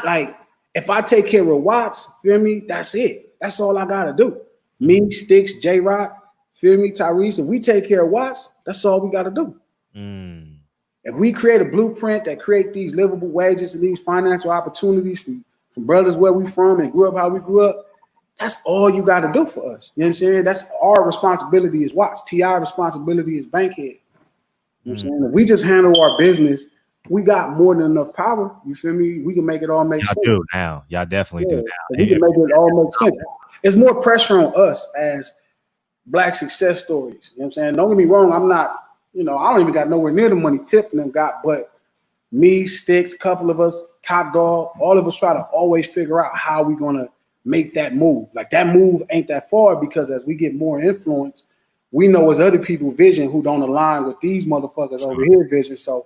like if I take care of Watts, feel me? That's it. That's all I gotta do. Me, Sticks, J Rock, feel me, Tyrese. If we take care of Watts, that's all we gotta do. If we create a blueprint that create these livable wages and these financial opportunities from brothers where we from and grew up how we grew up, that's all you got to do for us. You know what I'm saying? That's our responsibility as Watts. T.I. responsibility is Bankhead. You know what I'm saying? If we just handle our business, we got more than enough power. You feel me? We can make it all make sense. Y'all do now. Y'all definitely do now. We can make it all make sense. It's more pressure on us as Black success stories. You know what I'm saying? Don't get me wrong. I'm not, I don't even got nowhere near the money Tip and them got, but me, Sticks, a couple of us, Top Dog, all of us try to always figure out how we going to make that move. Like that move ain't that far because as we get more influence, we know as other people vision who don't align with these motherfuckers over here vision. So,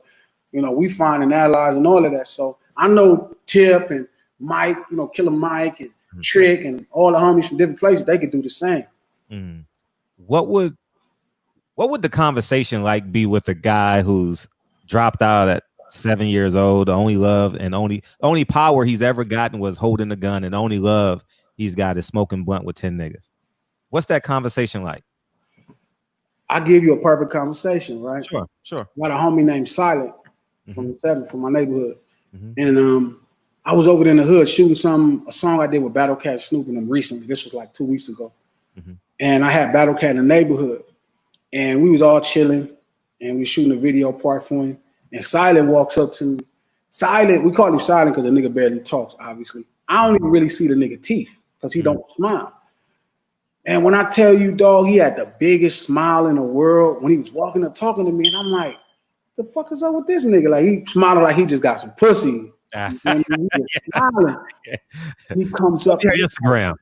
we finding allies and all of that. So I know Tip and Mike, Killer Mike and Trick and all the homies from different places, they could do the same. What would the conversation like be with a guy who's dropped out at 7 years old, the only love and only power he's ever gotten was holding a gun, and the only love he's got is smoking blunt with 10 niggas? What's that conversation like? I give you a perfect conversation, right? Sure. Got a homie named Silent from the 7 from my neighborhood. And I was over there in the hood shooting a song I did with Battle Cat, Snoop and them recently. This was like 2 weeks ago. And I had Battle Cat in the neighborhood. And we was all chilling and we shooting a video part for him. And Silent walks up to me. Silent, we call him Silent because the nigga barely talks, obviously. I don't even really see the nigga teeth because he don't smile. And when I tell you, dog, he had the biggest smile in the world when he was walking up talking to me. And I'm like, the fuck is up with this nigga? Like he smiling like he just got some pussy. Smiling. He comes up. Instagram.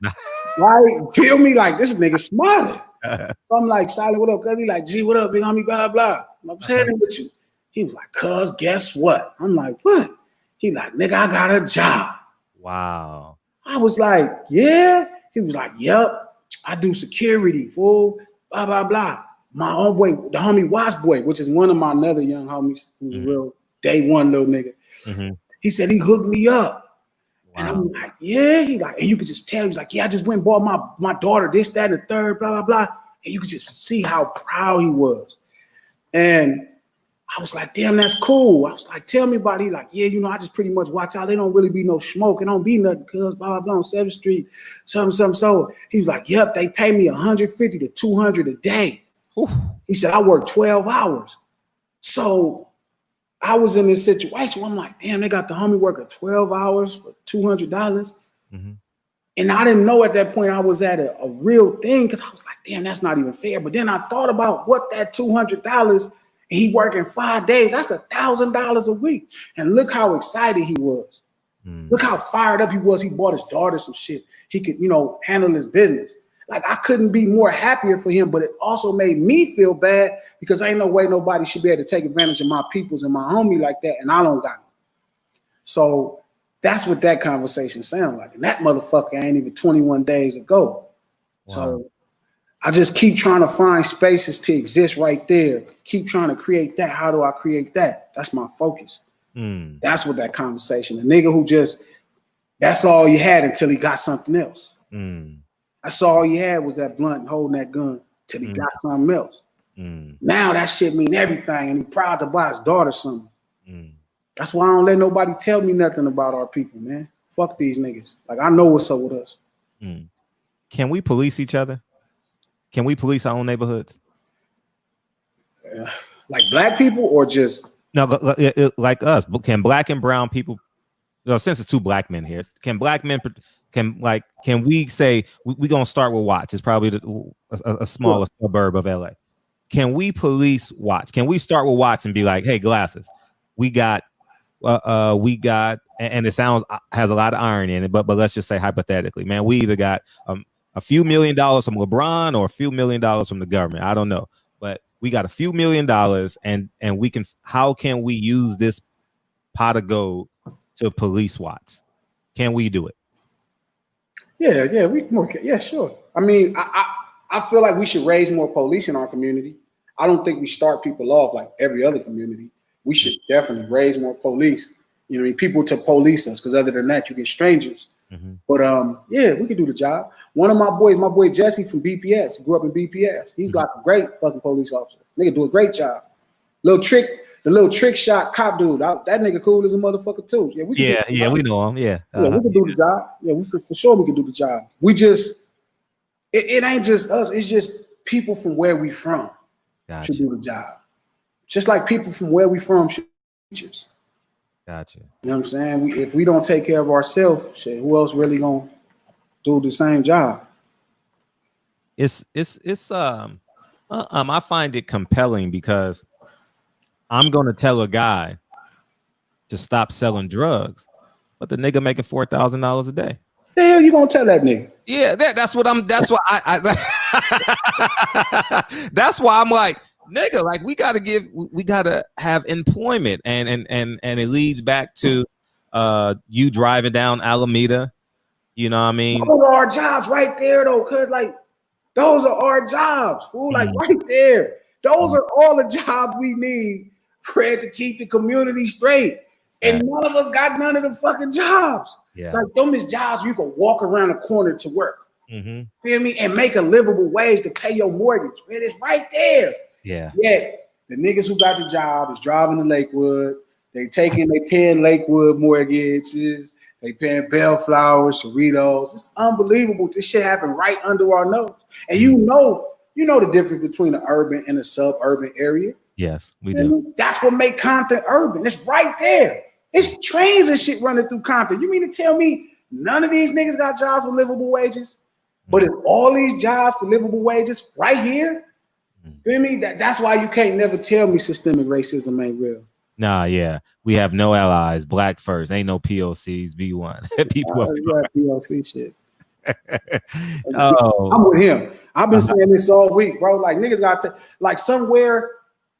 Right? Feel me? Like this nigga smiling. So I'm like, Silent, what up, cuz? He like, G, what up, big homie, blah, blah. I'm saying with you. He was like, cuz, guess what? I'm like, what? He like, nigga, I got a job. Wow. I was like, yeah? He was like, yep, I do security, fool, blah, blah, blah. My own boy, the homie Watts boy, which is one of my other young homies, who's a real day one little nigga. He said he hooked me up. Wow. And I'm like, yeah. He like, and you could just tell, he's like, yeah, I just went and bought my daughter this, that, and the third, blah, blah, blah. And you could just see how proud he was. And I was like, damn, that's cool. I was like, tell me about it. He like, yeah, I just pretty much watch out. There don't really be no smoke. It don't be nothing, cuz, blah, blah, blah, on 7th Street, something. So he was like, yep, they pay me $150 to $200 a day. Ooh. He said, I work 12 hours. So I was in this situation where I'm like, damn, they got the homie working 12 hours for $200. And I didn't know at that point I was at a real thing because I was like, damn, that's not even fair. But then I thought about what that $200, and he working 5 days, that's $1,000 a week. And look how excited he was. Look how fired up he was. He bought his daughter some shit. He could, handle his business. Like I couldn't be more happier for him, but it also made me feel bad because ain't no way nobody should be able to take advantage of my peoples and my homie like that, and I don't got it. So that's what that conversation sounded like. And that motherfucker ain't even 21 days ago. Wow. So I just keep trying to find spaces to exist right there. Keep trying to create that. How do I create that? That's my focus. That's what that conversation. The nigga who just, that's all you had until he got something else. That's all he had was that blunt and holding that gun till he got something else. Now that shit mean everything, and he proud to buy his daughter something. That's why I don't let nobody tell me nothing about our people, man. Fuck these niggas. Like I know what's up with us. Can we police each other? Can we police our own neighborhoods? Like black people or just no, like us? Can black and brown people? Since it's two black men here, can black men? Can we say we gonna start with Watts? It's probably a smaller suburb of LA. Can we police Watts? Can we start with Watts and be like, hey, Glasses, we got, and it sounds has a lot of irony in it, but let's just say hypothetically, man, we either got a few $1 million from LeBron or a few $1 million from the government. I don't know, but we got a few $1 million, and we can. How can we use this pot of gold to police Watts? Can we do it? Yeah, sure. I mean, I feel like we should raise more police in our community. I don't think we start people off like every other community. We should definitely raise more police You know what I mean? People to police us, because other than that, you get strangers. But yeah, we could do the job. One of my boy Jesse from BPS, he grew up in BPS. He's like a great fucking police officer. Nigga do a great job. The little trick shot cop dude. That nigga cool as a motherfucker too. Yeah, we know him. Yeah, yeah, we can do the job. Yeah, for sure we can do the job. We just it ain't just us. It's just people from where we from should do the job. Just like people from where we from should be teachers. Gotcha. You know what I'm saying? If we don't take care of ourselves, shit, who else really gonna do the same job? I find it compelling because I'm gonna tell a guy to stop selling drugs, but the nigga making $4,000 a day. The hell you gonna tell that nigga? Yeah, that's why that's why I'm like, nigga, like we gotta have employment, and it leads back to you driving down Alameda. You know what I mean? Those are our jobs right there though, cause like those are our jobs, fool. Like right there. Those are all the jobs we need for it to keep the community straight. And none of us got none of the fucking jobs. Yeah. Like them is jobs you can walk around the corner to work. Feel me? And make a livable wage to pay your mortgage. Man, it's right there. Yeah. Yeah. The niggas who got the job is driving to Lakewood. They paying Lakewood mortgages. They paying Bellflowers, Cerritos. It's unbelievable. This shit happened right under our nose. And you know the difference between the urban and the suburban area. Yes, we do. That's what make Compton urban. It's right there. It's trains and shit running through Compton. You mean to tell me none of these niggas got jobs with livable wages? But it's all these jobs for livable wages right here? Feel me? That's why you can't never tell me systemic racism ain't real. Nah, yeah. We have no allies. Black first. Ain't no POCs. B1. People POC shit. Oh, I'm with him. I've been saying this all week, bro. Like niggas got to like somewhere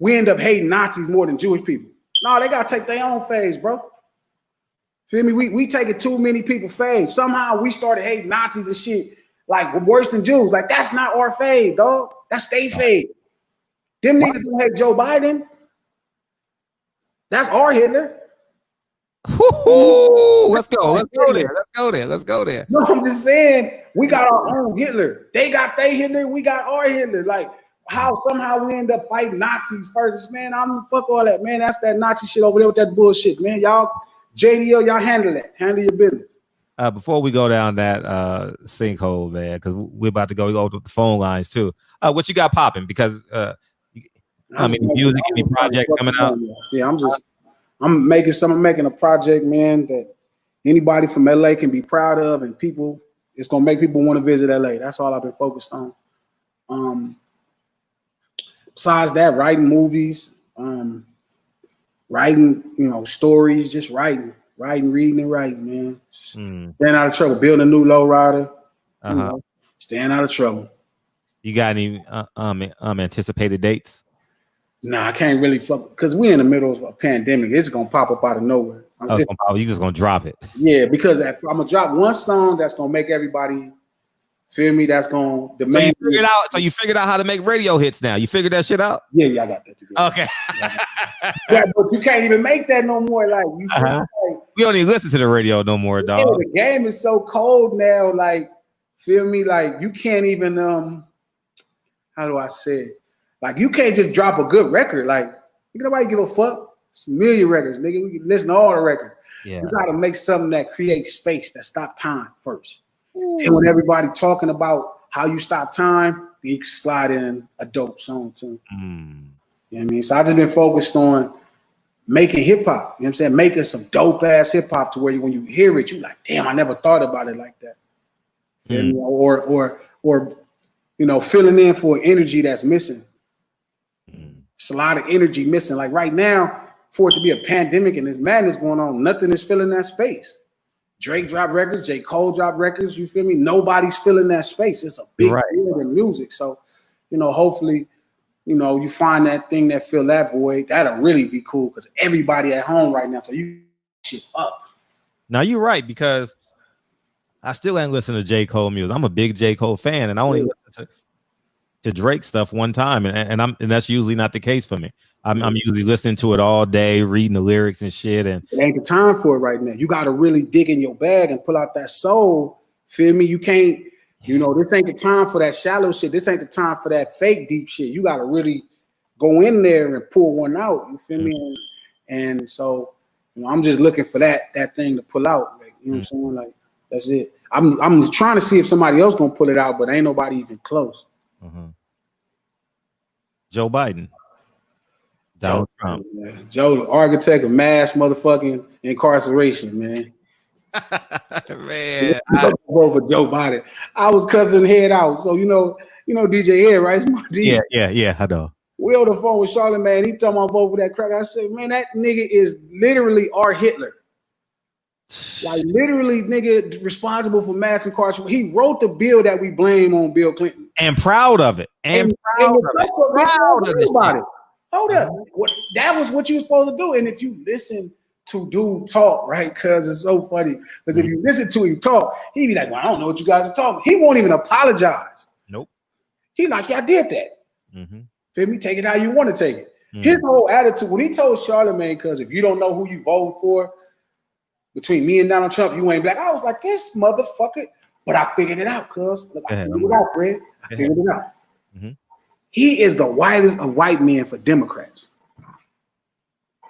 we end up hating Nazis more than Jewish people. No, they gotta take their own phase, bro. Feel me? We taking too many people phase. Somehow we started hating Nazis and shit like worse than Jews. Like that's not our phase, dog. That's their phase. Them niggas don't hate Joe Biden. That's our Hitler. Let's go there. No, I'm just saying we got our own Hitler. They got their Hitler, we got our Hitler. Like how somehow we end up fighting Nazis first. Man, I'm fuck all that, man. That's that Nazi shit over there with that bullshit, man. Y'all, JDL, y'all handle that. Handle your business. Before we go down that sinkhole there, because we're about to go to the phone lines too. What you got popping? Because music, any project coming out? Yeah, I'm making a project, man, that anybody from LA can be proud of, and it's gonna make people want to visit LA. That's all I've been focused on. Besides that, writing movies, writing, stories, just writing, reading, and writing, man. Staying out of trouble, building a new lowrider, staying out of trouble. You got any anticipated dates? Nah, I can't really fuck because we're in the middle of a pandemic. It's gonna pop up out of nowhere. You just gonna drop it? Yeah, because I'm gonna drop one song that's gonna make everybody feel me. That's gonna demand. So you figured out how to make radio hits now. You figured that shit out? Yeah, I got that together. Okay. Yeah, but you can't even make that no more. Like you, we don't even listen to the radio no more, dog. Yeah, the game is so cold now. Like, feel me? Like you can't even how do I say it? Like you can't just drop a good record. Like nobody give a fuck. It's a million records, nigga. We can listen to all the records. Yeah. You gotta make something that creates space, that stop time first. And when everybody talking about how you stop time, you can slide in a dope song too. You know what I mean? So I just been focused on making hip hop. You know what I'm saying? Making some dope ass hip hop to where when you hear it, you like, damn, I never thought about it like that. Or filling in for an energy that's missing. It's a lot of energy missing. Like right now, for it to be a pandemic and this madness going on, nothing is filling that space. Drake dropped records, J. Cole dropped records, you feel me? Nobody's filling that space. It's a big deal in music. So, hopefully, you find that thing that fill that void. That'll really be cool because everybody at home right now. So you shit up. Now you're right, because I still ain't listening to J. Cole music. I'm a big J. Cole fan, and I only listen to Drake stuff one time, and that's usually not the case for me. I'm usually listening to it all day, reading the lyrics and shit. And it ain't the time for it right now. You got to really dig in your bag and pull out that soul. Feel me? You can't, this ain't the time for that shallow shit. This ain't the time for that fake deep shit. You got to really go in there and pull one out. You feel me? And so, I'm just looking for that thing to pull out. Like, you know what I'm saying? Like, that's it. I'm trying to see if somebody else gonna pull it out, but ain't nobody even close. Joe Biden. Donald Trump. Joe, the architect of mass motherfucking incarceration, man. Man, over Joe Biden. I was cussing head out. So you know DJ Ed, right? Yeah, I know. We on the phone with Charlamagne. He talking about vote for that crack. I said, man, that nigga is literally our Hitler. Like literally, nigga, responsible for mass incarceration. He wrote the bill that we blame on Bill Clinton. And proud of it. And proud of it. About it. Hold up. That was what you were supposed to do. And if you listen to dude talk, right? Because it's so funny. Because if you listen to him talk, he'd be like, well, I don't know what you guys are talking. He won't even apologize. Nope. He like, yeah, I did that. Feel me? Take it how you want to take it. His whole attitude, when he told Charlamagne, because if you don't know who you vote for, between me and Donald Trump, you ain't black. I was like, this motherfucker. But I figured it out, cuz. Look, I figured it out, Fred. I figured it out. He is the whitest of white men for Democrats.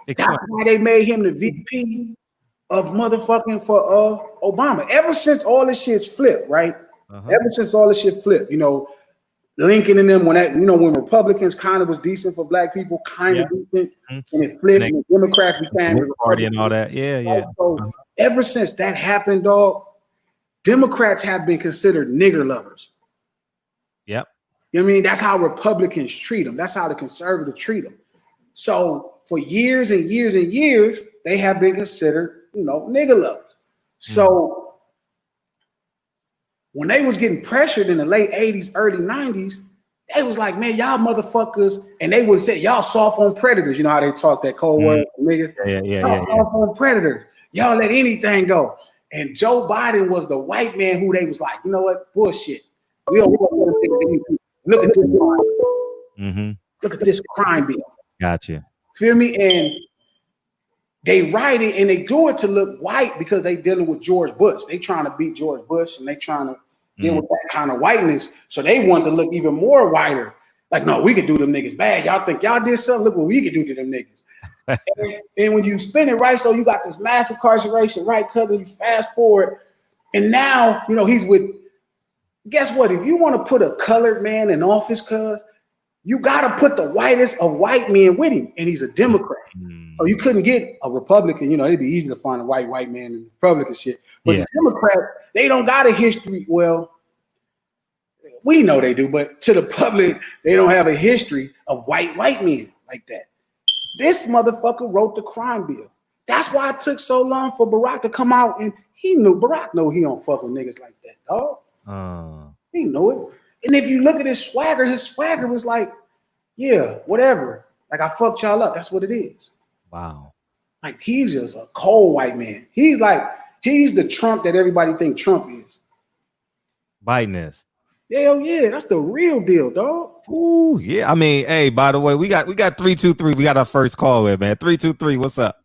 That's why they made him the VP of motherfucking for Obama. Ever since all this shit's flipped, right? Ever since all this shit flipped, Lincoln and them, when Republicans kind of was decent for black people, kind of decent, and it flipped, and the Democrats became the party and all that. Yeah. So ever since that happened, dog, Democrats have been considered nigger lovers. Yep. You know what I mean? That's how Republicans treat them. That's how the conservatives treat them. So for years and years and years, they have been considered, nigger lovers. So when they was getting pressured in the late 80s, early 90s, they was like, man, y'all motherfuckers, and they would say, y'all soft on predators. You know how they talk that cold word, niggas? Yeah. Soft on predators. Y'all let anything go. And Joe Biden was the white man who they was like, you know what? Bullshit. We don't look at this crime. Look at this crime bill. Gotcha. Feel me? And they write it and they do it to look white because they dealing with George Bush. They trying to beat George Bush and they trying to deal with that kind of whiteness. So they want to look even more whiter. Like, no, we could do them niggas bad. Y'all think y'all did something? Look what we could do to them niggas. and when you spin it right, so you got this mass incarceration, right? Because you fast forward, and now he's with. Guess what? If you want to put a colored man in office, cuz you got to put the whitest of white men with him, and he's a Democrat. So you couldn't get a Republican. It'd be easy to find a white man in Republican shit. But the Democrats, they don't got a history. Well, we know they do, but to the public, they don't have a history of white men like that. This motherfucker wrote the crime bill. That's why it took so long for Barack to come out, and Barack know he don't fuck with niggas like that, dog. He knew it. And if you look at his swagger was like, yeah, whatever. Like, I fucked y'all up. That's what it is. Wow. Like, he's just a cold white man. He's the Trump that everybody think Trump is. Biden is. Hell yeah, that's the real deal, dog. Ooh, yeah. I mean, hey, by the way, we got 323. We got our first call in, man. 323, what's up?